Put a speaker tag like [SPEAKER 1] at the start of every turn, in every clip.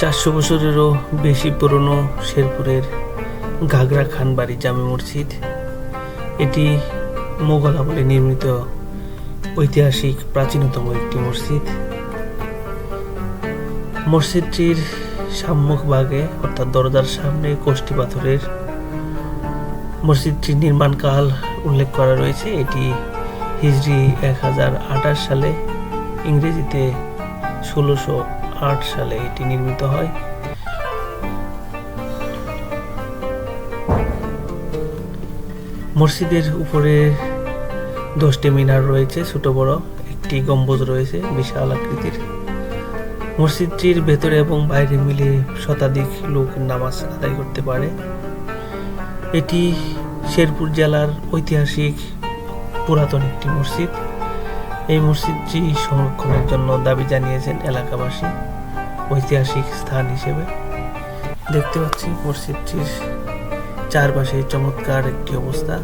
[SPEAKER 1] 400 বছরেরও বেশি পুরনো শেরপুরের ঘাগরা খান বাড়ি জামে মসজিদ। এটি মোগল আমলে নির্মিত ঐতিহাসিক প্রাচীনতম একটি মসজিদ। মসজিদটির সম্মুখভাগে অর্থাৎ দরজার সামনে কোষ্ঠী পাথরের মসজিদটির নির্মাণকাল উল্লেখ করা রয়েছে। এটি হিজরি 1028 সালে, ইংরেজিতে 1608 সালে এটি নির্মিত হয়। মসজিদের উপরে 10টি মিনার রয়েছে, ছোট বড়। একটি গম্বুজ রয়েছে বিশাল আকৃতির। মসজিদটির ভেতরে এবং বাইরে মিলে শতাধিক লোক নামাজ আদায় করতে পারে। এটি শেরপুর জেলার ঐতিহাসিক পুরাতন একটি মসজিদ। এই মসজিদটি সংরক্ষণের জন্য দাবি জানিয়েছেন এলাকাবাসী ঐতিহাসিক স্থান হিসেবে। দেখতে পাচ্ছি মসজিদটির চারপাশে চমৎকার একটি অবস্থা।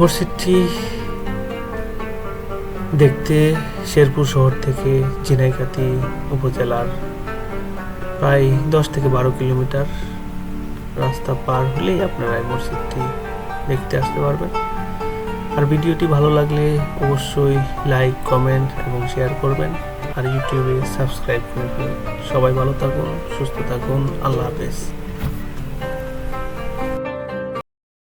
[SPEAKER 1] মসজিদটি দেখতে শেরপুর শহর থেকে ঝিনাইগাতি উপজেলার প্রায় 10 থেকে 12 কিলোমিটার রাস্তা পার হলেই আপনারা এই মসজিদটি দেখতে আসতে পারবেন। আর ভিডিওটি ভালো লাগলে অবশ্যই লাইক, কমেন্ট এবং শেয়ার করবেন। আর ইউটিউবে সাবস্ক্রাইব করে ফেলুন। সবাই ভালো থাকুন, সুস্থ থাকুন। আল্লাহ হাফেজ।